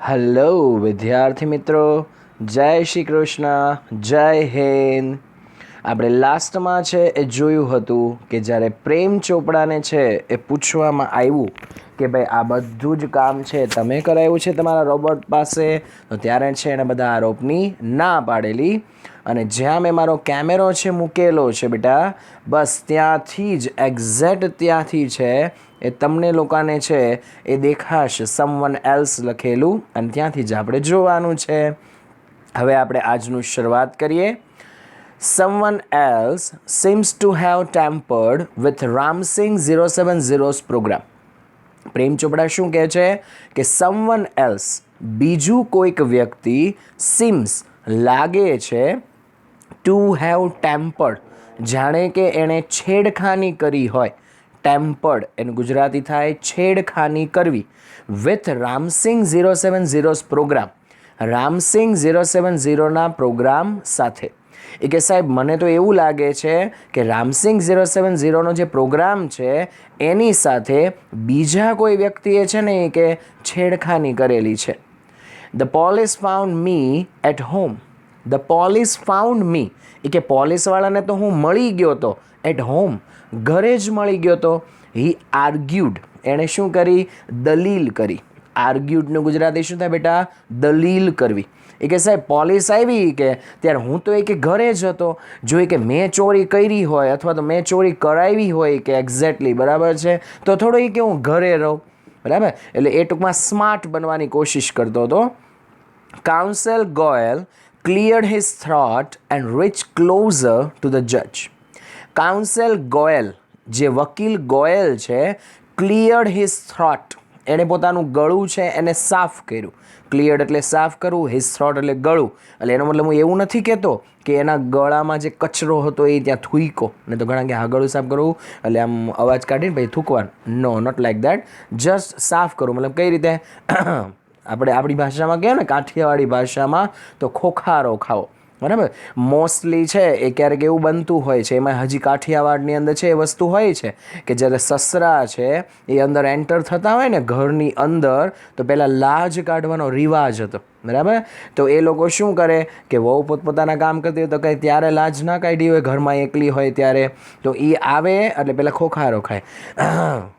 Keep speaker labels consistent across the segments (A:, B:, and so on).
A: Hello વિદ્યાર્થી મિત્રો, જય શ્રી કૃષ્ણ, જય હિન્દ. આપણે લાસ્ટમાં છે એ જોયું હતું કે જ્યારે પ્રેમ ચોપડાને છે એ પૂછવામાં આવ્યું કે ભાઈ આ બધું જ કામ છે તમે કરાવ્યું છે તમારા રોબોટ પાસે, તો ત્યારે છે એણે બધા આરોપની ના પાડેલી. અને જ્યાં મેં મારો કેમેરો છે મૂકેલો છે બેટા, બસ ત્યાંથી જ એક્ઝેક્ટ ત્યાંથી છે એ તમને લોકોને છે એ દેખાશે સમવન એલ્સ લખેલું, અને ત્યાંથી જ આપણે જોવાનું છે. હવે આપણે આજનું શરૂઆત કરીએ. Someone else seems to have tampered with Ramsing 070's program. પ્રેમ ચોપડા શું કહે છે કે someone else બીજું કોઈક વ્યક્તિ seems લાગે છે to have tampered જાણે કે એણે છેડખાની કરી હોય. ટેમ્પર્ડ એનું ગુજરાતી થાય છેડખાની કરવી with Ramsingh 070's programme, Ramsingh 070ના પ્રોગ્રામ સાથે. એ કે સાહેબ મને તો એવું લાગે છે કે રામસિંગ 070નો જે પ્રોગ્રામ છે એની સાથે બીજા કોઈ વ્યક્તિએ છે ને એ કે છેડખાની કરેલી છે. The police found me at home. The police found me એ કે પોલીસવાળાને તો હું મળી ગયો હતો એટ હોમ, ઘરે જ મળી ગયો તો. હી આર્ગ્યુડ એણે શું કરી? દલીલ કરી. આર્ગ્યુડનું ગુજરાતી શું થાય બેટા? દલીલ કરવી. એ કે સાહેબ પોલીસ આવી કે ત્યારે હું તો એ કે ઘરે જ હતો. જો એ કે મેં ચોરી કરી હોય અથવા તો મેં ચોરી કરાવી હોય કે એક્ઝેક્ટલી બરાબર છે, તો થોડો એ કે હું ઘરે રહું, બરાબર. એટલે એ ટૂંકમાં સ્માર્ટ બનવાની કોશિશ કરતો હતો. Counsel Goyal cleared his throat and reached closer to the judge. Counsel Goyal, જે વકીલ ગોયલ છે, ક્લિયર્ડ હિઝ થ્રોટ એણે પોતાનું ગળું છે એને સાફ કર્યું. ક્લિયર્ડ એટલે સાફ કરવું, હિઝ થ્રોટ એટલે ગળું. એટલે એનો મતલબ હું એવું નથી કહેતો કે એના ગળામાં જે કચરો હતો એ ત્યાં થૂઈકો, ને તો ઘણા કે હા ગળું સાફ કરવું એટલે આમ અવાજ કાઢીને પછી થૂકવાનું. નો, નોટ લાઈક દેટ. જસ્ટ સાફ કરવું. મતલબ કઈ રીતે? આપણે આપણી ભાષામાં કહે ને, કાઠિયાવાડી ભાષામાં તો ખોખારો ખાવો, બરાબર. મોસ્ટલી છે એ ક્યારેક એવું બનતું હોય છે, એમાં હજી કાઠિયાવાડની અંદર છે એ વસ્તુ હોય છે કે જ્યારે સસરા છે એ અંદર એન્ટર થતા હોય ને ઘરની અંદર, તો પહેલાં લાજ કાઢવાનો રિવાજ હતો, બરાબર. તો એ લોકો શું કરે કે વહુ પોતપોતાના કામ કરતી હોય તો કંઈ ત્યારે લાજ ના કાઢી હોય, ઘરમાં એકલી હોય ત્યારે, તો એ આવે એટલે પહેલાં ખોખારો ખાય,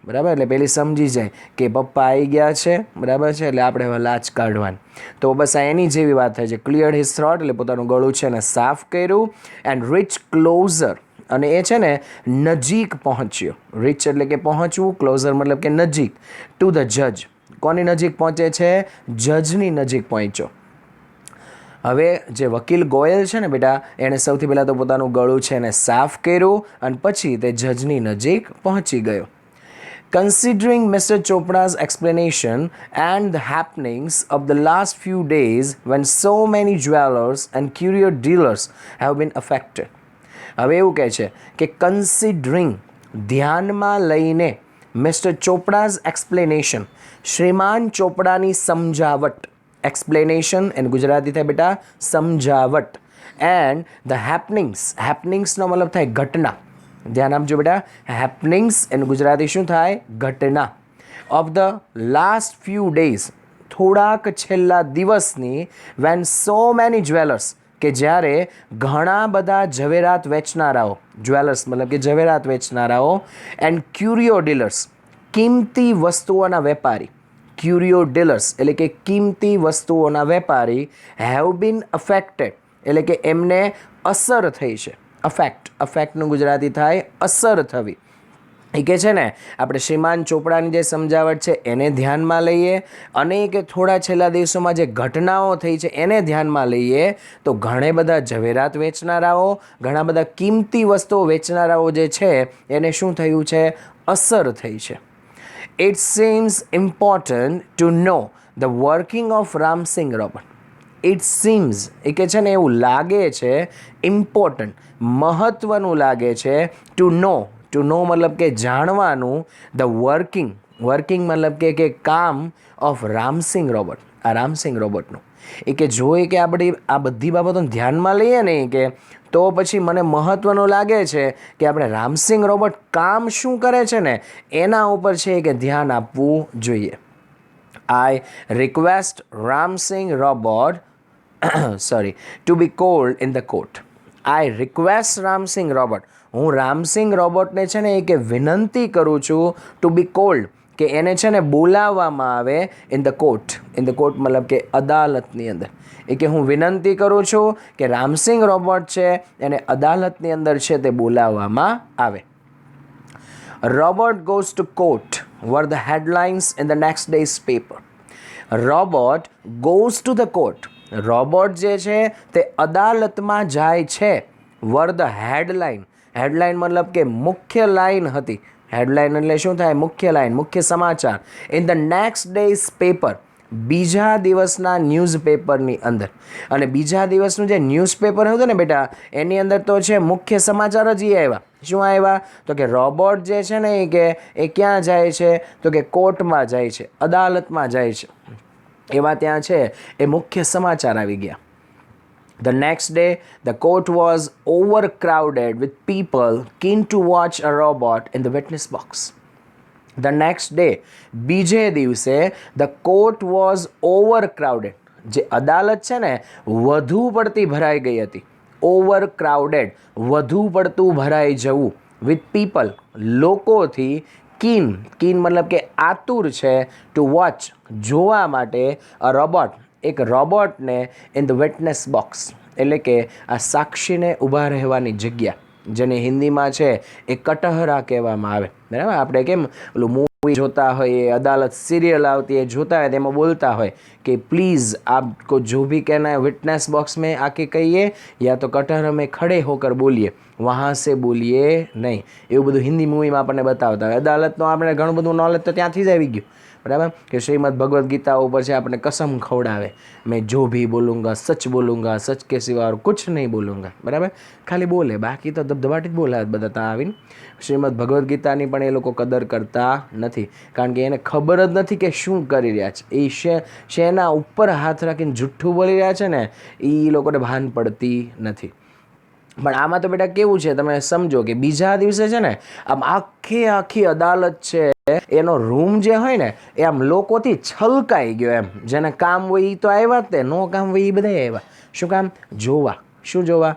A: બરાબર. એટલે પેલી સમજી જાય કે પપ્પા આવી ગયા છે, બરાબર છે, એટલે આપણે હવે લાજ કાઢવાની. તો બસ આ એની જેવી વાત થાય છે. ક્લિયર્ડ હિઝ થ્રોટ એટલે પોતાનું ગળું છે ને સાફ કર્યું. એન્ડ રીચ ક્લોઝર, અને એ છે ને નજીક પહોંચ્યો. રીચ એટલે કે પહોંચવું, ક્લોઝર મતલબ કે નજીક. ટુ ધ જજ, કોની નજીક પહોંચે છે? જજની નજીક પહોંચ્યો. હવે જે વકીલ ગોયલ છે ને બેટા, એણે સૌથી પહેલાં તો પોતાનું ગળું છે એને સાફ કર્યું અને પછી તે જજની નજીક પહોંચી ગયો. Considering Mr. Chopra's explanation and the happenings of the last few days when so many jewelers and curio dealers have been affected. હવે એવું કહે છે કે કન્સિડરિંગ ધ્યાનમાં લઈને મિસ્ટર ચોપડાઝ એક્સપ્લેનેશન, શ્રીમાન ચોપડાની સમજાવટ. એક્સપ્લેનેશન એનું ગુજરાતી થાય બેટા સમજાવટ. એન્ડ ધ હેપનિંગ્સ, હેપનિંગ્સનો મતલબ થાય ઘટના. ધ્યાન આપજો બેટા, હેપનિંગ્સ એનું ગુજરાતી શું થાય? ઘટના. Of the last few days, થોડાક છેલ્લા દિવસની. વેન સો મેની જ્વેલર્સ, કે જ્યારે ઘણા બધા ઝવેરાત વેચનારાઓ, જ્વેલર્સ મતલબ કે ઝવેરાત વેચનારાઓ, એન્ડ ક્યુરિયો ડીલર્સ, કિંમતી વસ્તુઓના વેપારી. ક્યુરિયો ડીલર્સ એટલે કે કિંમતી વસ્તુઓના વેપારી, હેવ બીન અફેક્ટેડ એટલે કે એમને અસર થઈ છે. અફેક્ટ, અફેક્ટનું ગુજરાતી થાય અસર થવી. એ કે છે ને આપણે શ્રીમાન ચોપડાની જે સમજાવટ છે એને ધ્યાનમાં લઈએ અને કે થોડા છેલ્લા દિવસોમાં જે ઘટનાઓ થઈ છે એને ધ્યાનમાં લઈએ, તો ઘણા બધા ઝવેરાત વેચનારાઓ, ઘણા બધા કિંમતી વસ્તુઓ વેચનારાઓ જે છે એને શું થયું છે? અસર થઈ છે. It seems important to know the working of Ramsingh robot. It seems એ કે છે ને એવું લાગે છે, ઇમ્પોર્ટન્ટ મહત્ત્વનું લાગે છે, ટુ નો, ટુ નો મતલબ કે જાણવાનું, ધ વર્કિંગ, વર્કિંગ મતલબ કે કામ ઓફ રામસિંગ રોબોટ, આ રામસિંગ રોબોટનું. એ કે જોઈએ કે આપણે આ બધી બાબતોને ધ્યાનમાં લઈએ ને કે તો પછી મને મહત્ત્વનું લાગે છે કે આપણે રામસિંગ રોબોટ કામ શું કરે છે ને એના ઉપર છે કે ધ્યાન આપવું જોઈએ. I request Ram Singh Robot sorry to be called in the court. I request Ram Singh Robot. હું રામસિંગ રોબોટને છે ને એ કે વિનંતી કરું છું ટુ બી કોલ્ડ કે એને છે ને બોલાવવામાં આવે ઇન ધ કોર્ટ મતલબ કે અદાલતની અંદર. એ કે હું વિનંતી કરું છું કે રામસિંગ રોબોટ છે એને અદાલતની અંદર છે તે બોલાવવામાં આવે. Robot goes to court were the headlines in the next day's paper. Robot goes to the court. Robot જે છે તે અદાલતમાં જાય છે. વર ધ હેડલાઇન મતલબ કે મુખ્ય લાઇન હતી. હેડલાઇન એટલે શું થાય? મુખ્ય લાઇન, મુખ્ય સમાચાર. In the next days paper, બીજા દિવસના ન્યૂઝપેપરની અંદર. અને બીજા દિવસનું જે ન્યૂઝપેપર હતું ને બેટા, એની અંદર તો છે મુખ્ય સમાચાર જ એ આવ્યા. શું આવ્યા? તો કે રોબોટ જે છે ને એ ક્યાં જાય છે? તો કે કોર્ટમાં જાય છે, અદાલતમાં જાય છે. એવા ત્યાં છે એ મુખ્ય સમાચાર આવી ગયા. The next day, the court was overcrowded with people keen to watch a robot in the witness box. The next day, બીજે દિવસે, the court was overcrowded. જે અદાલત છે ને વધુ પડતી ભરાઈ ગઈ હતી. Overcrowded, વધુ પડતું ભરાઈ જવું. With people, લોકોથી. કીન મતલબ કે આતુર છે. ટુ વોચ, જોવા માટે. અ રોબોટ, એક રોબોટને. ઇન ધ વિટનેસ બોક્સ, એટલે કે આ સાક્ષીને ઊભા રહેવાની જગ્યા, જેને હિન્દીમાં છે એ કટહરા કહેવામાં આવે. બરાબર? આપણે કેમ ઓલું મૂવી જોતા હોય, અદાલત સિરિયલ આવતી એ જોતા હોય તેમાં બોલતા હોય કે પ્લીઝ આપકો જો ભી કહેના है विटनेस बॉक्स में आके कहिए या तो कटहरा में खड़े होकर बोलिए, वहाँ से बोलिए નહીં. એવું બધું હિન્દી મૂવીમાં આપણને બતાવતા હોય. અદાલતનું આપણે ઘણું બધું નોલેજ તો ત્યાંથી જ આવી ગયું. બરાબર? કે શ્રીમદ ભગવદ્ ગીતા ઉપર છે આપણને કસમ ખવડાવે, મેં જો ભી બોલુંગા સચ બોલુંગા, સચ કે સિવા और कुछ नहीं बोलूँगा. બરાબર? ખાલી બોલે, બાકી તો ધબધબાટી જ બોલે બધા ત્યાં આવીને. શ્રીમદ ભગવદ્ ગીતાની પણ એ લોકો કદર કરતા નથી, કારણ કે એને ખબર જ નથી કે શું કરી રહ્યા છે. એ શેના ઉપર હાથ રાખીને જુઠ્ઠું બોલી રહ્યા છે ને, એ લોકોને ભાન પડતી નથી. પણ આમાં તો બેટા કેવું છે તમે સમજો કે બીજા દિવસે છે ને આમ આખી અદાલત છે એનો રૂમ જે હોય ને એ આમ લોકોથી છલકાઈ ગયો એમ. જેને કામ હોય એ તો આવ્યા જ તે, નો કામ હોય એ બધા આવ્યા. શું કામ? જોવા. શું જોવા?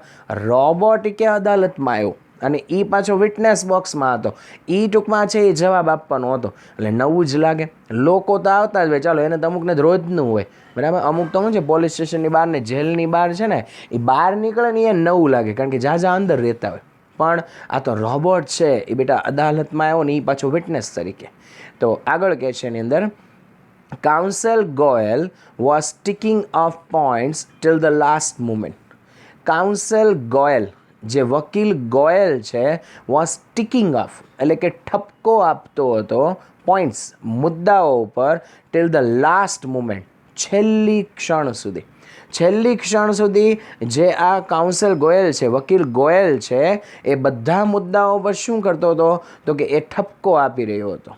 A: રોબોટ કે અદાલતમાં આવ્યો અને એ પાછો વિટનેસ બોક્સમાં હતો. એ ટૂંકમાં છે એ જવાબ આપવાનો હતો. એટલે નવું જ લાગે. લોકો તો આવતા જ હોય, ચાલો એને તો અમુકને જ રોજનું હોય. બરાબર? અમુક તો શું છે પોલીસ સ્ટેશનની બહાર ને જેલની બહાર છે ને એ બહાર નીકળે ને એ નવું લાગે, કારણ કે જ્યાં અંદર રહેતા હોય. પણ આ તો રોબોટ છે એ બેટા અદાલતમાં આવ્યો ને એ પાછો વિટનેસ તરીકે. તો આગળ કહે છે એની અંદર, counsel Goyal was ticking off points till the last moment. Counsel Goyal, જે વકીલ ગોયલ છે, વોઝ ટીકિંગ ઓફ એટલે કે ઠપકો આપતો હતો પોઈન્ટ્સ, મુદ્દાઓ ઉપર, ટિલ ધ લાસ્ટ મોમેન્ટ, છેલ્લી ક્ષણ સુધી. છેલ્લી ક્ષણ સુધી જે આ કાઉન્સલ ગોયલ છે, વકીલ ગોયલ છે, એ બધા મુદ્દાઓ પર શું કરતો હતો? તો કે એ ઠપકો આપી રહ્યો હતો.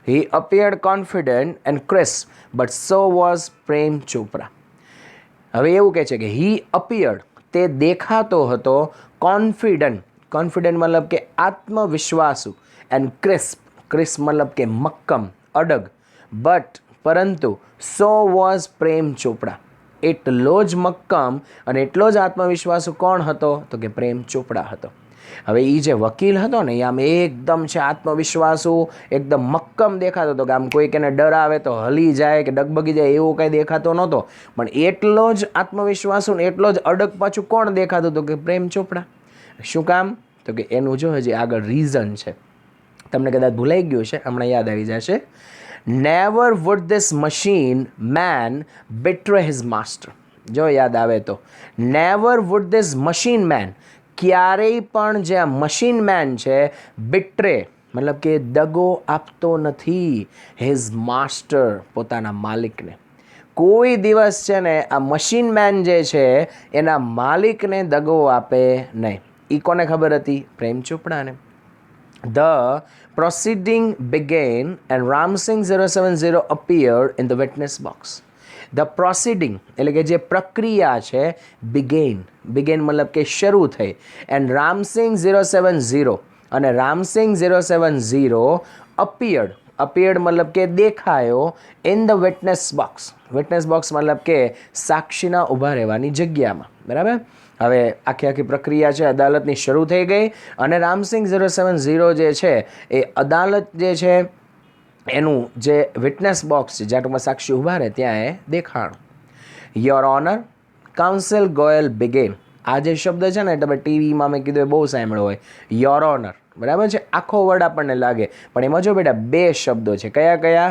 A: He appeared confident and crisp but so was Prem Chopra. હવે એવું કહે છે કે હી અપિયર્ડ, તે દેખાતો હતો, કોન્ફિડન્ટ મતલબ કે આત્મવિશ્વાસુ, એન્ડ ક્રિસ્પ મતલબ કે મક્કમ, અડગ, બટ પરંતુ, સો વોઝ પ્રેમ ચોપડા, એટલો જ મક્કમ અને એટલો જ આત્મવિશ્વાસુ કોણ હતો? તો કે પ્રેમ ચોપડા હતો. હવે એ જે વકીલ હતો ને એ આમ એકદમ છે આત્મવિશ્વાસુ, એકદમ મક્કમ દેખાતો હતો કે આમ કોઈક એને ડરાવે તો હલી જાય કે ડગબગી જાય એવો કંઈ દેખાતો નહોતો. પણ એટલો જ આત્મવિશ્વાસુ ને એટલો જ અડગ પાછું કોણ દેખાતું હતું? કે પ્રેમ ચોપડા. શું કામ? તો કે એનું જો હજી આગળ રીઝન છે, તમને કદાચ ભૂલાઈ ગયું છે, હમણાં યાદ આવી જશે. Never would this machine man betray his master. જો યાદ આવે તો, never would this machine man, ક્યારેય પણ જે આ મશીન મેન છે, બિટ્રે મતલબ કે દગો આપતો નથી, હિઝ માસ્ટર, પોતાના માલિકને. કોઈ દિવસ છે ને આ મશીન મેન જે છે એના માલિકને દગો આપે નહીં. એ કોને ખબર હતી? પ્રેમ ચોપડાને. The proceeding began and Ramsingh 070 appeared in the witness box. The proceeding એટલે કે જે પ્રક્રિયા છે, began મતલબ કે શરૂ થઈ, and Ramsingh 070 અને Ramsingh 070 appeared અપિયર્ડ મતલબ કે દેખાયો in the witness box. Witness box મતલબ કે સાક્ષીના ઊભા રહેવાની જગ્યામાં. બરાબર. હવે આખી પ્રક્રિયા છે અદાલતની શરૂ થઈ ગઈ અને રામસિંગ 070 જે છે એ અદાલત જે છે એનું જે વિટનેસ બોક્સ છે જ્યાં ટૂંકમાં સાક્ષી ઊભા રહે ત્યાં એ દેખાણું. Your honour, counsel Goyal began. આ જે શબ્દ છે ને તમે ટીવીમાં મેં કીધું એ બહુ સાંભળ્યો હોય. યોર ઓનર, બરાબર છે. આખો વર્ડ આપણને લાગે પણ એમાં જો બેટા બે શબ્દો છે. કયા કયા?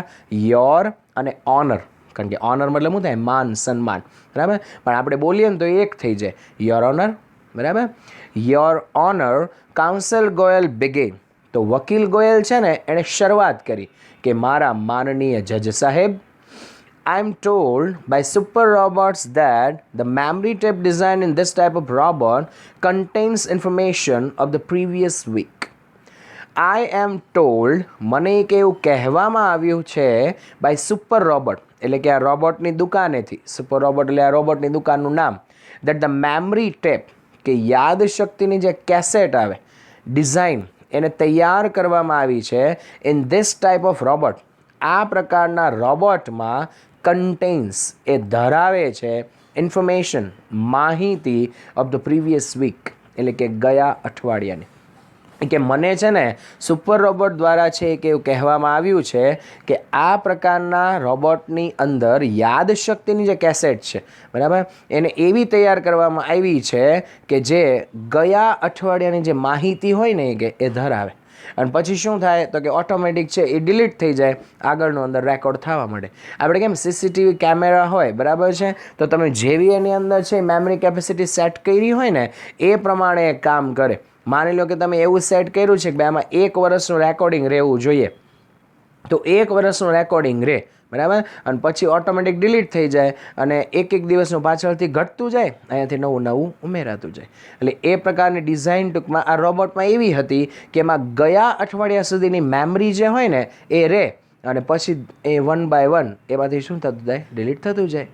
A: યોર અને ઓનર. કારણ કે ઓનર મતલબ શું થાય? માન, સન્માન. બરાબર. પણ આપણે બોલીએ ને તો એક થઈ જાય. યોર ઓનર, બરાબર. Your honour, counsel Goyal began. તો વકીલ ગોયલ છે ને એણે શરૂઆત કરી કે મારા માનનીય જજ સાહેબ, I am told by super robots that the memory tape designed in this type of robot contains information of the previous week. I am told, મને એક એવું કહેવામાં આવ્યું છે બાય સુપર રોબોટ, એટલે કે આ રોબોટની દુકાનેથી. સુપર રોબોટ એટલે આ રોબોટની દુકાનનું નામ. દેટ ધ મેમરી ટેપ, કે યાદ શક્તિની જે કેસેટ આવે, ડિઝાઇન એને તૈયાર કરવામાં આવી છે in this type of robot. આ પ્રકારના રોબોટમાં કન્ટેન્સ એ ધરાવે છે ઇન્ફોર્મેશન, માહિતી ઓફ ધ પ્રીવિયસ વીક, એટલે કે ગયા અઠવાડિયાની. કે મને છે ને સુપર રોબોટ દ્વારા છે કે એવું કહેવામાં આવ્યું છે કે આ પ્રકારના રોબોટની અંદર યાદશક્તિની જે કેસેટ છે, બરાબર, એને એવી તૈયાર કરવામાં આવી છે કે જે ગયા અઠવાડિયાની જે માહિતી હોય ને કે એ ધરાવે. અને પછી શું થાય તો કે ઓટોમેટિક છે એ ડિલીટ થઈ જાય, આગળનો અંદર રેકોર્ડ થવા માંડે. આપણે કેમ સીસીટીવી કેમેરા હોય, બરાબર છે, તો તમે જેવી એની અંદર છે મેમરી કેપેસિટી સેટ કરી હોય ને એ પ્રમાણે કામ કરે. માની લો કે તમે એવું સેટ કર્યું છે કે આમાં 1 વર્ષનું રેકોર્ડિંગ રહેવું જોઈએ, તો 1 વર્ષનું રેકોર્ડિંગ રહે, બરાબર. અને પછી ઓટોમેટિક ડિલીટ થઈ જાય અને એક દિવસનું પાછળથી ઘટતું જાય, અહીંયાથી નવું નવું ઉમેરાતું જાય. એટલે એ પ્રકારની ડિઝાઇન ટૂંકમાં આ રોબોટમાં એવી હતી કે એમાં ગયા અઠવાડિયા સુધીની મેમરી જે હોય ને એ રહે અને પછી એ 1 by 1 એમાંથી શું થતું જાય? ડિલીટ થતું જાય.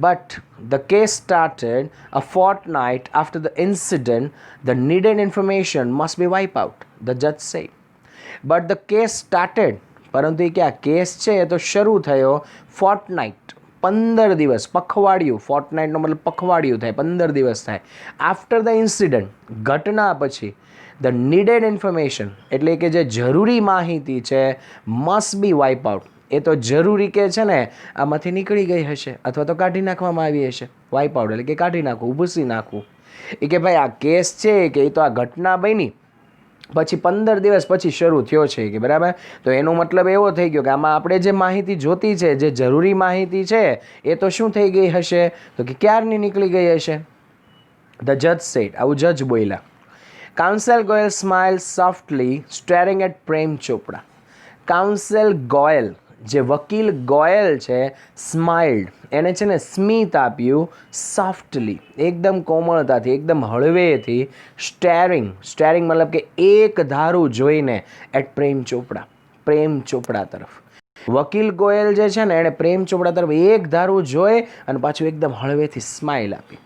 A: But the case started a fortnight after the incident. The needed information must be wiped out, the judge said. But the case started, પરંતુ એ કે આ કેસ છે એ તો શરૂ થયો ફોર્ટનાઇટ, 15 દિવસ, પખવાડિયું. ફોર્ટનાઇટનો મતલબ પખવાડિયું થાય, 15 દિવસ થાય. આફ્ટર ધ ઇન્સિડન્ટ, ઘટના પછી. ધ નીડેડ ઇન્ફોર્મેશન એટલે કે જે જરૂરી માહિતી છે મસ્ટ બી વાઇપ આઉટ, એ તો જરૂરી કે છે ને આમાંથી નીકળી ગઈ હશે અથવા તો કાઢી નાખવામાં આવી હશે. વાઇપ આઉટ એટલે કે કાઢી નાખવું, ભૂસી નાખવું. એ કે ભાઈ આ કેસ છે કે એ તો આ ઘટના બની પછી 15 દિવસ પછી શરૂ થયો છે કે, બરાબર. તો એનો મતલબ એવો થઈ ગયો કે આમાં આપણે જે માહિતી જોતી છે, જે જરૂરી માહિતી છે એ તો શું થઈ ગઈ હશે તો કે ક્યારની નીકળી ગઈ હશે. ધ જજ સેડ, આવું જજ બોલ્યા. Counsel Goyal smile softly staring at Prem Chopra. Counsel Goyal, જે વકીલ ગોયલ છે, સ્માઇલ્ડ, એને છે ને સ્મિત આપ્યું, સોફ્ટલી, એકદમ કોમળતાથી, એકદમ હળવેથી, સ્ટેરિંગ, સ્ટેરિંગ મતલબ કે એક ધારું જોઈને, એટ પ્રેમ ચોપડા, પ્રેમ ચોપડા તરફ. વકીલ ગોયલ જે છે ને એણે પ્રેમ ચોપડા તરફ એક ધારું જોઈ અને પાછું એકદમ હળવેથી સ્માઇલ આપી.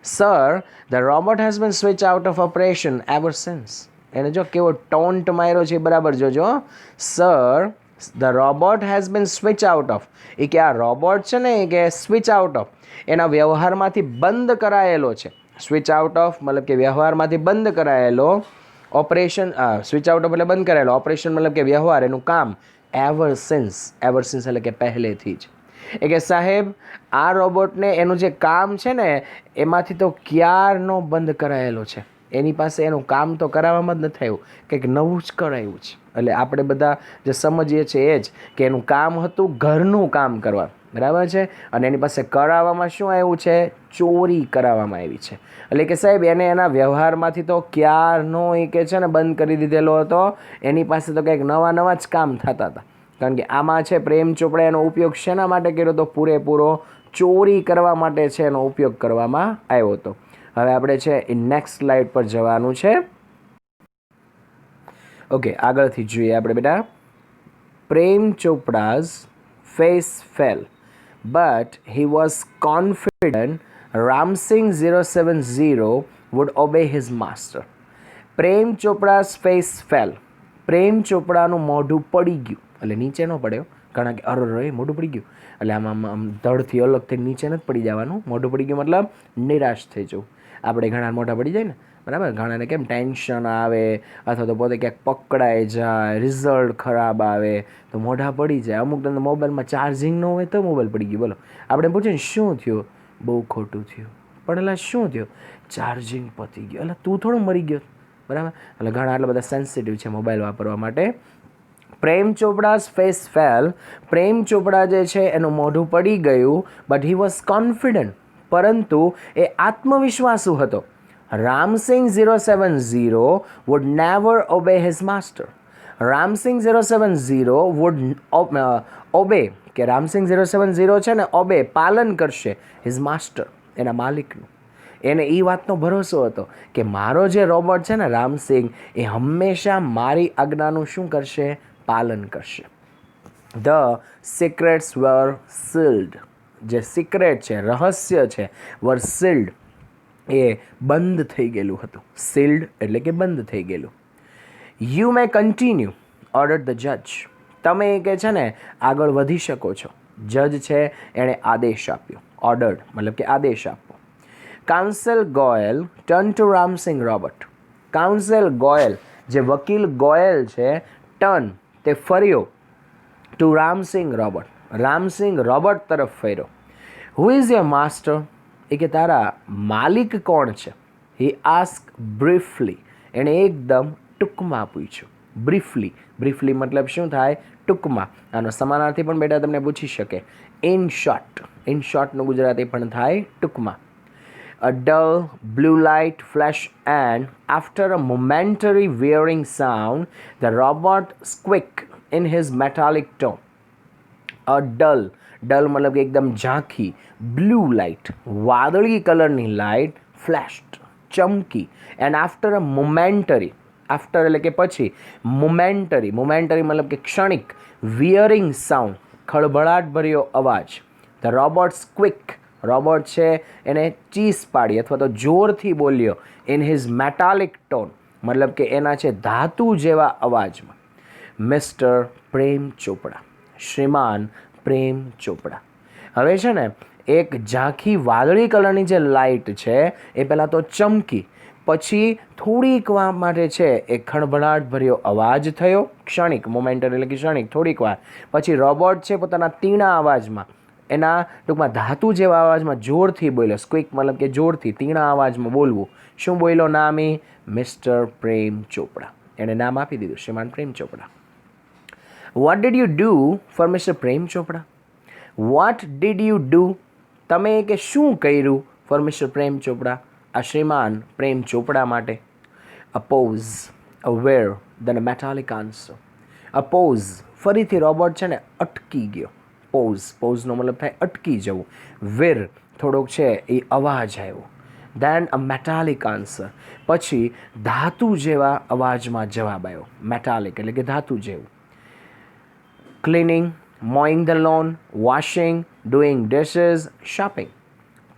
A: Sir, the robot has been switch out of operation ever since. એને જો કેવો ટોન્ટ માર્યો છે બરાબર જોજો. Sir, the robot has been switch out of, એ કે આ રોબોટ છે ને એ કે સ્વિચ આઉટ ઓફ, એના વ્યવહારમાંથી બંધ કરાયેલો છે. સ્વિચ આઉટ ઓફ મતલબ કે વ્યવહારમાંથી બંધ કરાયેલો. ઓપરેશન, સ્વિચ આઉટ ઓફ એટલે બંધ કરાયેલો, ઓપરેશન મતલબ કે વ્યવહાર, એનું કામ. એવર સિન્સ, એવર સિન્સ એટલે કે પહેલેથી જ. એ કે સાહેબ આ રોબોટને એનું જે કામ છે ને એમાંથી તો ક્યારનો બંધ કરાયેલો છે, એની પાસે એનું કામ તો કરાવવામાં જ નથી આવ્યું, કંઈક નવું જ કરાયું છે. એટલે આપણે બધા જે સમજીએ છીએ એ જ કે એનું કામ હતું ઘરનું કામ કરવા, બરાબર છે, અને એની પાસે કરાવવામાં શું આવ્યું છે? ચોરી કરાવવામાં આવી છે. એટલે કે સાહેબ એને એના વ્યવહારમાંથી તો ક્યારનો એ કે છે ને બંધ કરી દીધેલો હતો, એની પાસે તો કંઈક નવા જ કામ થતા હતા. કારણ કે આમાં છે પ્રેમ ચોપડા એનો ઉપયોગ શેના માટે કર્યો હતો? પૂરેપૂરો ચોરી કરવા માટે છે એનો ઉપયોગ કરવામાં આવ્યો હતો. હવે આપણે છે એ નેક્સ્ટ સ્લાઇડ પર જવાનું છે. ઓકે, આગળથી જોઈએ આપણે બેટા. Prem Chopra's face fell but he was confident Ramsingh 070 would obey his master. Prem Chopra's face fell, Prem ચોપડાનું મોઢું પડી ગયું, એટલે નીચે ન પડ્યો, ઘણા કે અરે મોઢું પડી ગયું, એટલે આમ ધડથી અલગ થઈને નીચે નથી પડી જવાનું. મોઢું પડી ગયું મતલબ નિરાશ થઈ જવું. આપણે ઘણા મોઢા પડી જાય ને, બરાબર, ઘણાને કેમ ટેન્શન આવે અથવા તો પોતે ક્યાંક પકડાઈ જાય, રિઝલ્ટ ખરાબ આવે તો મોઢા પડી જાય. અમુક તમને મોબાઈલમાં ચાર્જિંગ ન હોય તો મોબાઈલ પડી ગયું. બોલો, આપણે પૂછીએ ને શું થયું, બહુ ખોટું થયું. પણ એટલે શું થયું, ચાર્જિંગ પતી ગયું. એટલે તું થોડો મરી ગયો, બરાબર. એટલે ઘણા આટલા બધા સેન્સિટિવ છે મોબાઈલ વાપરવા માટે. પ્રેમ ચોપડાઝ ફેસ ફેલ, પ્રેમ ચોપડા જે છે એનું મોઢું પડી ગયું, બટ હી વોઝ કોન્ફિડન્ટ, પરંતુ એ આત્મવિશ્વાસુ હતો. Ramsing 070 would never obey his master. Ramsing 070 would obey, કે Ramsing 070 છે ને obey, પાલન કરશે his master, એના માલિકનું. એને એ વાતનો ભરોસો હતો કે મારો જે રોબોટ છે ને રામસિંગ, એ હંમેશા મારી આજ્ઞાનું શું કરશે, પાલન કરશે. ધ સિક્રેટ્સ વર સીલ્ડ, જે સિક્રેટ છે, રહસ્ય છે, વર સીલ્ડ, એ બંધ થઈ ગયેલું હતું. સીલ્ડ એટલે કે બંધ થઈ ગયેલું. You may continue order the જજ, તમે કે છે ને આગળ વધી શકો છો. જજ છે એણે આદેશ આપ્યો, ઓર્ડર્ડ મતલબ કે આદેશ આપવો. Counsel Goyal turn to Ramsingh robot, counsel Goyal જે વકીલ ગોયલ છે, ટર્ન તે ફર્યો, to Ramsingh robot, Ramsingh robot તરફ ફર્યો. હુ ઇઝ યોર માસ્ટર, એ કે તારા માલિક કોણ છે. હી આસ્ક બ્રીફલી, એણે એકદમ ટૂંકમાં પૂછ્યું. બ્રીફલી, બ્રીફલી મતલબ શું થાય, ટૂંકમાં. આનો સમાનાર્થી પણ બેટા તમને પૂછી શકે. ઇન શોર્ટ, ઇન શોર્ટનું ગુજરાતી પણ થાય ટૂંકમાં. A dull blue light flashed and after a momentary whirring sound, the robot squeaked in his metallic tone. A dull, dull મતલબ કે એકદમ ઝાંખી, બ્લુ લાઇટ વાદળી કલરની લાઇટ, ફ્લેશ્ડ ચમકી, and after a momentary, after એટલે કે પછી, મોમેન્ટરી, મોમેન્ટરી મતલબ કે ક્ષણિક, વિયરિંગ સાઉન્ડ ખળભળાટભર્યો અવાજ. ધ રોબોટ સ્ક્વિક, રોબોટ છે એને ચીસ પાડી અથવા તો જોરથી બોલ્યો. ઇન હિઝ મેટાલિક ટોન મતલબ કે એના છે ધાતુ જેવા અવાજમાં. મિસ્ટર પ્રેમ ચોપડા, શ્રીમાન પ્રેમ ચોપડા. હવે છે ને એક ઝાંખી વાદળી કલરની જે લાઇટ છે એ પહેલાં તો ચમકી, પછી થોડીક વાર માટે છે એ ખળભળાટભર્યો અવાજ થયો, ક્ષણિક, મોમેન્ટરી એટલે કે ક્ષણિક, થોડીક વાર. પછી રોબોટ છે પોતાના તીણા અવાજમાં, એના ટૂંકમાં ધાતુ જેવા અવાજમાં જોરથી બોલ્યો. સ્ક્વિક મતલબ કે જોરથી, તીણા અવાજમાં બોલવું. શું બોલ્યો નામી, મિસ્ટર પ્રેમ ચોપડા. એણે નામ આપી દીધું, શ્રીમાન Prem Chopra. What did you do for mister Prem Chopra, what did you do, તમે કે શું કર્યું ફોર મિસ્ટર પ્રેમ ચોપડા, આ શ્રીમાન પ્રેમ ચોપડા માટે. અ પોઝ, અ વેર, દેન અ મેટાલિક આન્સર. અ પોઝ, ફરીથી રોબોટ છે ને અટકી ગયો. પોઝ, પોઝનો મતલબ થાય અટકી જવું. વેર, થોડોક છે એ અવાજ આવ્યો. દેન અ મેટાલિક આન્સર, પછી ધાતુ જેવા અવાજમાં જવાબ આવ્યો. મેટાલિક એટલે કે ધાતુ જેવું. Cleaning, mowing the lawn, washing, doing dishes, shopping.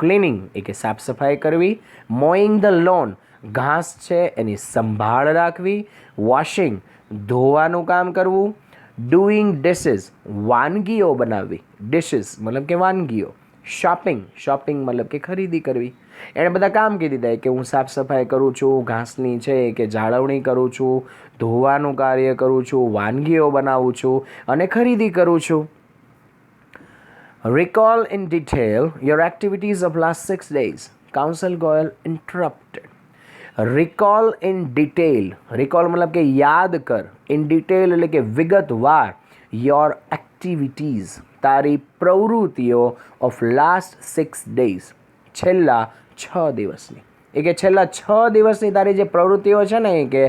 A: Cleaning એ કે સાફ સફાઈ કરવી, મોઈંગ ધ લોન ઘાસ છે એની સંભાળ રાખવી, વોશિંગ ધોવાનું કામ કરવું, ડુઈંગ ડિશિસ વાનગીઓ બનાવવી, ડિશિસ મતલબ કે વાનગીઓ, શોપિંગ, શોપિંગ મતલબ કે ખરીદી કરવી. એણે બધા કામ કહી દીધા કે હું સાફ સફાઈ કરું છું, ઘાસની છે કે જાળવણી કરું છું, ધોવાનું કાર્ય કરું છું, વાનગીઓ બનાવું છું અને ખરીદી કરું છું. Recall in detail your activities of last 6 days. Counsel Goyal interrupted. Recall in detail. Recall મતલબ કે યાદ કર. In detail એટલે કે વિગતવાર. Your activities. તારી પ્રવૃત્તિઓ of last 6 days. છેલ્લા 6 દિવસની. એ કે છેલ્લા 6 દિવસની તારી જે પ્રવૃત્તિઓ છે ને એ કે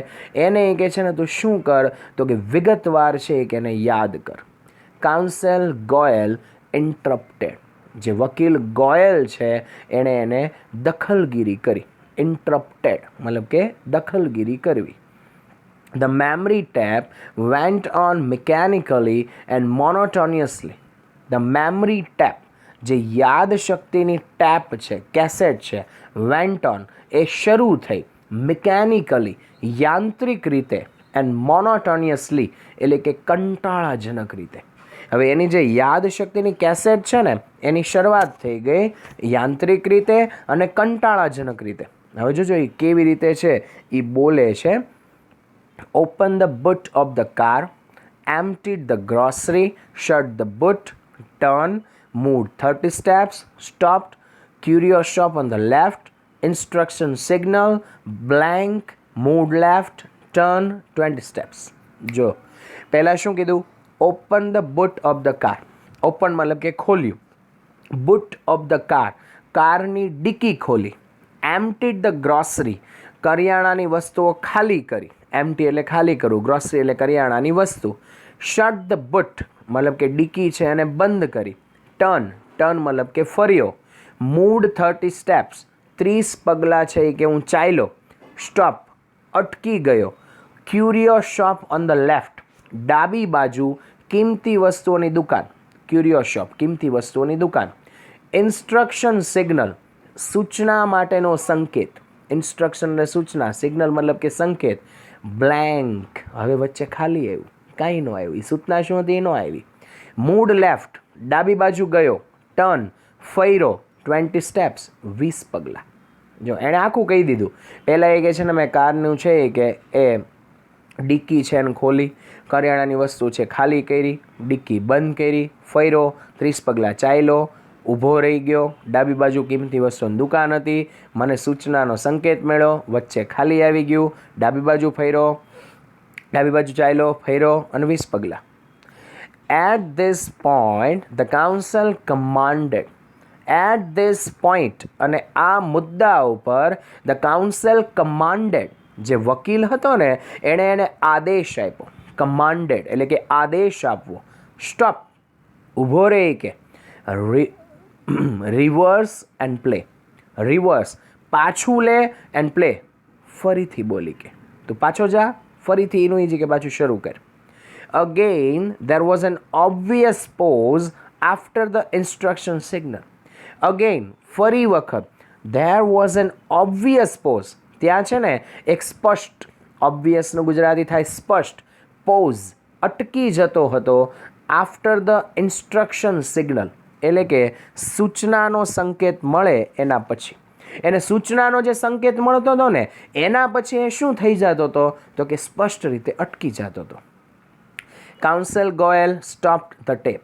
A: એને એ કે છે ને તું શું કર, તો કે વિગતવાર છે કે એને યાદ કર. કાઉન્સેલ ગોયલ ઇન્ટરપ્ટેડ, જે વકીલ ગોયલ છે એણે એને દખલગીરી કરી. ઇન્ટરપ્ટેડ મતલબ કે દખલગીરી કરવી. The memory tap went on mechanically and monotonously. The memory tap, જે યાદ શક્તિની ટેપ છે, કેસેટ છે, went on એ શરૂ થઈ, mechanically યાંત્રિક રીતે, એન્ડ મોનોટોનિયસલી એટલે કે કંટાળાજનક રીતે. હવે એની જે યાદશક્તિની કેસેટ છે ને એની શરૂઆત થઈ ગઈ યાંત્રિક રીતે અને કંટાળાજનક રીતે. હવે જોજો એ કેવી રીતે છે એ બોલે છે. Open the boot of the car, emptied the grocery, shut the boot, turn, moved 30 steps, stopped, curious shop on the left, instruction signal, blank, moved left, turn 20 steps. જો પહેલાં શું કીધું? Open the boot of the car. Open મતલબ કે ખોલ્યું. Boot of the car, કારની ડિક્કી ખોલી. એમ્પ્ટીડ the grocery, કરિયાણાની વસ્તુઓ ખાલી કરી. એમ્પ્ટી એટલે ખાલી કરવું, ગ્રોસરી એટલે કરિયાણાની વસ્તુ. શટ ધ બુટ મતલબ કે ડિક્કી છે એને બંધ કરી. ટર્ન, ટર્ન મતલબ કે ફર્યો. મૂડ 30 સ્ટેપ્સ, 30 પગલાં છે કે હું ચાલ્યો. સ્ટોપ, અટકી ગયો. ક્યુરિયોસ શોપ ઓન ધ લેફ્ટ, ડાબી બાજુ કિંમતી વસ્તુઓની દુકાન. ક્યુરિયોસ શોપ, કિંમતી વસ્તુઓની દુકાન. ઇન્સ્ટ્રક્શન સિગ્નલ, સૂચના માટેનો સંકેત. ઇન્સ્ટ્રક્શન એટલે સૂચના, સિગ્નલ મતલબ કે સંકેત. બ્લેન્ક, હવે વચ્ચે ખાલી આવ્યું, કાંઈ ન આવ્યું. એ સૂચના શું હતી એ ન આવી. મૂડ લેફ્ટ, ડાબી બાજુ ગયો. ટર્ન, ફર્યો. 20 સ્ટેપ્સ, 20 પગલાં. જો એણે આખું કહી દીધું. પહેલાં એ કહે છે ને મેં કારનું છે કે એ ડિક્કી છે એને ખોલી, કરિયાણાની વસ્તુ છે ખાલી કરી, ડિક્કી બંધ કરી, ફર્યો, 30 પગલાં ચાલ્યો, ઊભો રહી ગયો, ડાબી બાજુ કિંમતી વસ્તુની દુકાન હતી, મને સૂચનાનો સંકેત મળ્યો, વચ્ચે ખાલી આવી ગયું, ડાબી બાજુ ફર્યો, ડાબી બાજુ ચાલ્યો, ફર્યો અને 20 પગલાં. At this point the counsel commanded. At this point અને આ મુદ્દા ઉપર ધ કાઉન્સિલ કમાન્ડેડ, જે વકીલ હતો ને એને આદેશ આપ્યો. કમાન્ડેડ એટલે કે આદેશ આપવો. સ્ટોપ, ઊભો રહી કે. Rivers and play. રિવર્સ પાછું લે એન્ડ પ્લે, ફરીથી બોલી કે તું પાછો જા, ફરીથી એનું એ કે પાછું શરૂ કર. Again there was an obvious pause after the instruction signal. Again ફરી વખત there was an obvious pause, ત્યાં છે ને એક સ્પષ્ટ, ઓબ્વિયસનું ગુજરાતી થાય સ્પષ્ટ, પોઝ અટકી જતો હતો. આફ્ટર ધ ઇન્સ્ટ્રક્શન સિગ્નલ એટલે કે સૂચનાનો સંકેત મળે એના પછી. એને સૂચનાનો જે સંકેત મળતો હતો ને એના પછી એ શું થઈ જતો હતો તો કે સ્પષ્ટ રીતે અટકી જતો હતો. Counsel Goyal stopped the tape.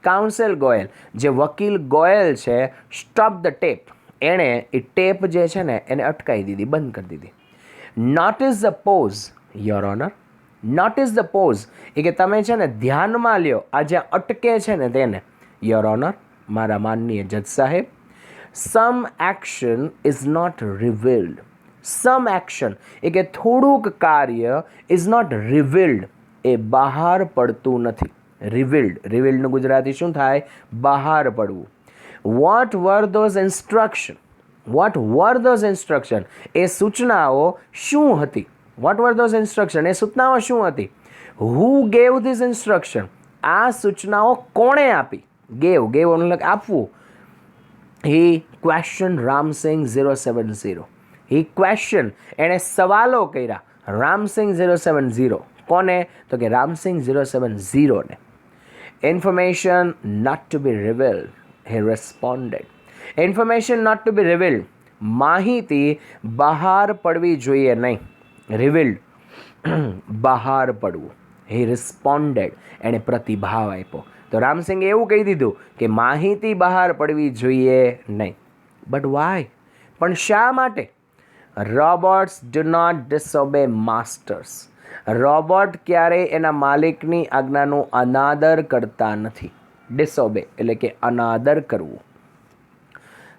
A: Counsel Goyal, જે વકીલ ગોયલ છે, સ્ટોપ ધ ટેપ, એણે એ ટેપ જે છે ને એને અટકાવી દીધી, બંધ કરી દીધી. Notice the pause your honour. Notice the pause એ કે તમે છે ને ધ્યાનમાં લ્યો આ જ્યાં અટકે છે ને તેને. યોર ઓનર, મારા માનનીય જજ સાહેબ. Some action is not revealed. Some action એ કે થોડુંક કાર્ય ઇઝ નોટ રિવીલ્ડ, એ બહાર પડતું નથી. રિવીલ્ડ, રિવીલ્ડનું ગુજરાતી શું થાય? બહાર પડવું. What were those instruction. What were those instruction, એ સૂચનાઓ શું હતી? વોટ વર ધોઝ ઇન્સ્ટ્રક્શન, એ સૂચનાઓ શું હતી? હુ ગેવ ધીઝ ઇન્સ્ટ્રક્શન, આ સૂચનાઓ કોણે આપી? ગેવ, ગેવ એટલે આપવું. હી ક્વેશ્ચન રામસિંગ 070. હી ક્વેશ્ચન, એણે સવાલો કર્યા રામસિંગ 070. કોને? તો કે રામસિંગ 070 ને. Information not to be revealed, he responded. Information not to be revealed, માહિતી બહાર પડવી જોઈએ નહીં. રિવીલ્ડ, બહાર પડવું. હી રિસ્પોન્ડેડ, એણે પ્રતિભાવ આપ્યો. તો રામસિંગે એવું કહી દીધું કે માહિતી બહાર પડવી જોઈએ નહીં. But why? પણ શા માટે? Robots do not disobey masters. Robot ક્યારેય એના માલિકની આજ્ઞાનું અનાદર કરતા નથી. ડિસઓબે એટલે કે અનાદર કરવું.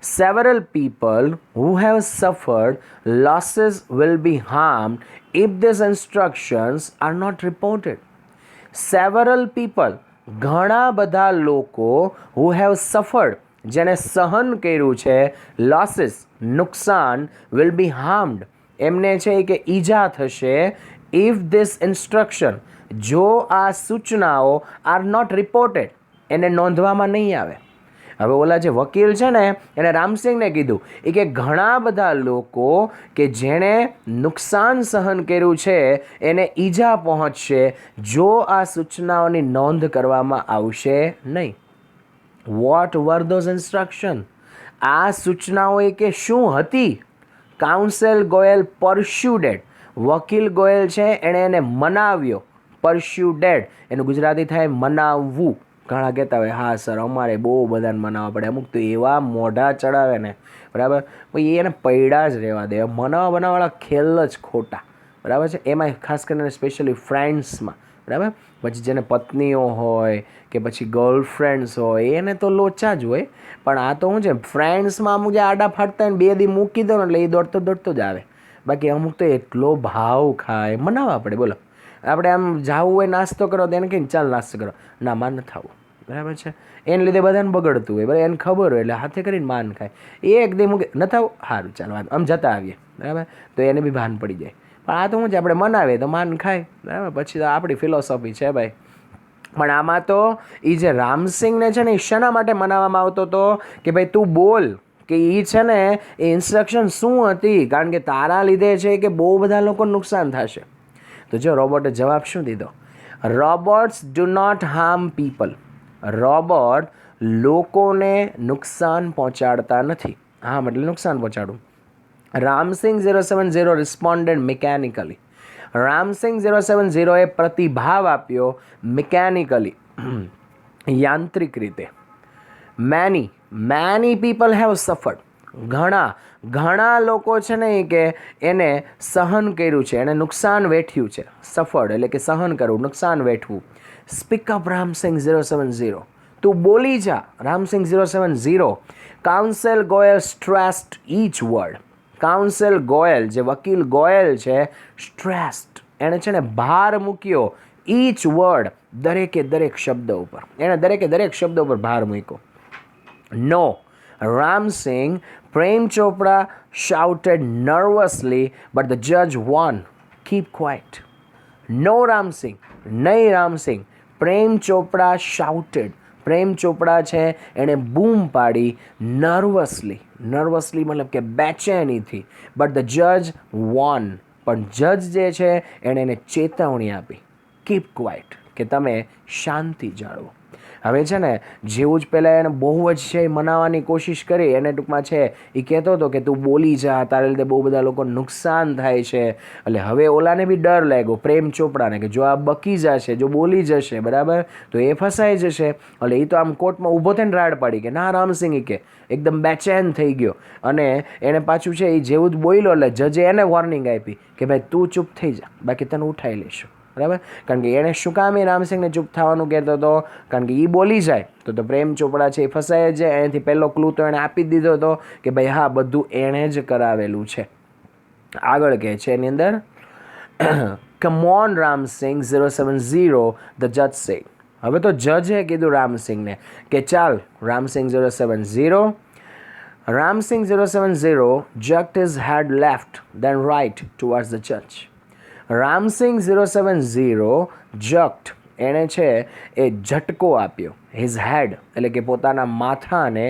A: Several people who have suffered losses will be harmed if these instructions are not reported. Several people, ઘણા બધા લોકો, who have suffered, જેને સહન કર્યું છે, losses, નુકસાન, will be harmed, એમને છે કે ઈજા થશે, if this instruction, જો આ સૂચનાઓ are not reported, એને નોંધવામાં નહીં આવે. હવે ઓલા જે વકીલ છે ને એને રામસિંગને કીધું એ કે ઘણા બધા લોકો કે જેણે નુકસાન સહન કર્યું છે એને ઈજા પહોંચશે જો આ સૂચનાઓની નોંધ કરવામાં આવશે નહીં. What were those instruction? આ સૂચનાઓ એ કે શું હતી? કાઉન્સિલ ગોયલ પરસ્યુડેડ, વકીલ ગોયલ છે એણે એને મનાવ્યો. પરસ્યુડેડ એનું ગુજરાતી થાય મનાવવું. ઘણા કહેતા હોય હા સર અમારે બહુ બધાને મનાવવા પડે, અમુક તો એવા મોઢા ચડાવે ને બરાબર, પછી એને પૈડા જ રહેવા દે. મનાવવા બનાવવાળા ખેલ જ ખોટા બરાબર છે. એમાં ખાસ કરીને સ્પેશિયલી ફ્રેન્ડ્સમાં બરાબર, પછી જેને પત્નીઓ હોય કે પછી ગર્લફ્રેન્ડ્સ હોય એને તો લોચા જ હોય, પણ આ તો શું છે ફ્રેન્ડ્સમાં અમુક જે આડા ફાટતા હોય ને 2 દી મૂકી દો ને એટલે એ દોડતો દોડતો જ આવે. બાકી અમુક તો એટલો ભાવ ખાય, મનાવવા પડે. બોલો આપણે આમ જવું હોય નાસ્તો કરો તો એને કહીને ચાલ નાસ્તો કરો, ના માન નથી થવું બરાબર છે. એને લીધે બધાને બગડતું હોય બરાબર, એને ખબર હોય એટલે હાથે કરીને માન ખાય. એક દી મૂકે ન થવું સારું ચાલો આમ જતા આવીએ બરાબર, તો એને બી ભાન પડી જાય. પણ આ તો શું છે આપણે મનાવીએ તો માન ખાય બરાબર, પછી તો આપણી ફિલોસોફી છે ભાઈ. પણ આમાં તો એ જે રામસિંગને છે ને એ શાના માટે મનાવવામાં આવતો હતો કે ભાઈ તું બોલ કે એ છે ને એ ઇન્સ્ટ્રક્શન શું હતી, કારણ કે તારા લીધે છે કે બહુ બધા લોકોને નુકસાન થશે. તો જો રોબોટે જવાબ શું દીધો? Robots do not harm people. Robot લોકોને નુકસાન પહોંચાડતા નથી. હા એટલે નુકસાન પહોંચાડવું. Ramsingh 070 responded mechanically. રામસિંગ 070એ પ્રતિભાવ આપ્યો મિકેનિકલી, યાંત્રિક રીતે. Many people have suffered. ઘણા લોકો છે ને કે એને સહન કર્યું છે, એને નુકસાન વેઠ્યું છે. સફર્ડ એટલે કે સહન કરવું, નુકસાન વેઠવું. Speak up Ram Singh 070. તું બોલી જા Ramsingh 070. Counsel Goyal stressed each word. Counsel Goyal જે વકીલ ગોયલ છે સ્ટ્રેસ્ડ એણે છે ને ભાર મૂક્યો ઈચ વર્ડ દરેક શબ્દ ઉપર. એણે દરેક શબ્દ ઉપર ભાર મૂક્યો. નો Ramsing, Prem Chopra shouted nervously, but the judge warned, keep quiet. No Ramsing, નહીં Ramsing. પ્રેમ ચોપડા shouted. પ્રેમ ચોપડા છે એણે બૂમ પાડી નર્વસલી મતલબ કે બેચેનીથી. બટ ધ જજ વોર્ન, પણ જજ જે છે એણે એને ચેતવણી આપી, કીપ ક્વાઇટ, કે તમે શાંતિ જાળવો. હવે છે ને જેવું જ પહેલાં એને બહુ જ છે મનાવવાની કોશિશ કરી, એને ટૂંકમાં છે એ કહેતો હતો કે તું બોલી જા, તારે લીધે બહુ બધા લોકોને નુકસાન થાય છે. એટલે હવે ઓલાને બી ડર લાગ્યો પ્રેમ ચોપડાને કે જો આ બકી જશે, જો બોલી જશે બરાબર તો એ ફસાઈ જશે. એટલે એ તો આમ કોર્ટમાં ઊભો થઈને રાડ પાડી કે ના રામસિંગ કે એકદમ બેચેન થઈ ગયો. અને એને પાછું છે એ જેવું જ બોલ્યો એટલે જજે એને વોર્નિંગ આપી કે ભાઈ તું ચૂપ થઈ જા, બાકી તને ઉઠાઈ લેશું બરાબર. કારણ કે એણે શું કામ એ રામસિંગને ચૂપ થવાનું કહેતો હતો, કારણ કે એ બોલી જાય તો પ્રેમ ચોપડા છે એ ફસાય જ જાય. એનાથી પહેલો ક્લુ તો એણે આપી દીધો હતો કે ભાઈ હા બધું એણે જ કરાવેલું છે. આગળ કહે છે એની અંદર કમ ઓન રામસિંગ 070 ધ જજ સે. હવે તો જજે કીધું રામસિંગને કે ચાલ Ram Singh 070. Ram Singh 070 jerked his head left then right towards the judge. Ram Singh 070 જક્ટ એણે છે એ ઝટકો આપ્યો. હિઝ હેડ એટલે કે પોતાના માથાને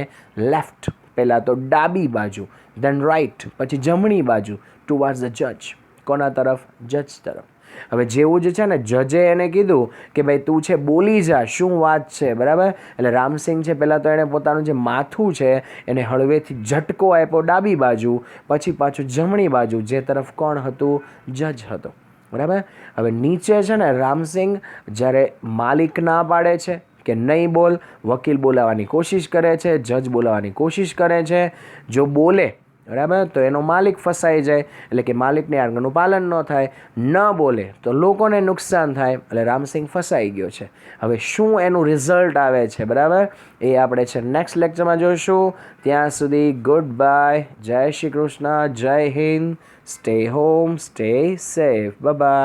A: લેફ્ટ પહેલાં તો ડાબી બાજુ, ધેન રાઇટ પછી જમણી બાજુ, ટુવર્ડ્સ ધ જજ. કોના તરફ? જજ તરફ. હવે જેવું જ છે ને જજે એને કીધું કે ભાઈ તું છે બોલી જા, શું વાત છે બરાબર. એટલે રામસિંગ છે પહેલાં તો એણે પોતાનું જે માથું છે એને હળવેથી ઝટકો આપ્યો ડાબી બાજુ, પછી પાછું જમણી બાજુ, જે તરફ કોણ હતું? જજ હતો બરાબર. હવે નીચે છે ને રામસિંગ જ્યારે માલિક ના પાડે છે કે નહીં બોલ, વકીલ બોલાવવાની કોશિશ કરે છે, જજ બોલાવવાની કોશિશ કરે છે. જો બોલે બરાબર તો એનો માલિક ફસાઈ જાય, એટલે કે માલિકની આજ્ઞાનું પાલન ન થાય. ન બોલે તો લોકોને નુકસાન થાય, એટલે રામસિંગ ફસાઈ ગયો છે. હવે શું એનું રિઝલ્ટ આવે છે બરાબર એ આપણે છે નેક્સ્ટ લેક્ચરમાં જોઈશું. ત્યાં સુધી ગુડ બાય, જય શ્રી કૃષ્ણ, જય Hind, stay home, stay safe, bye bye.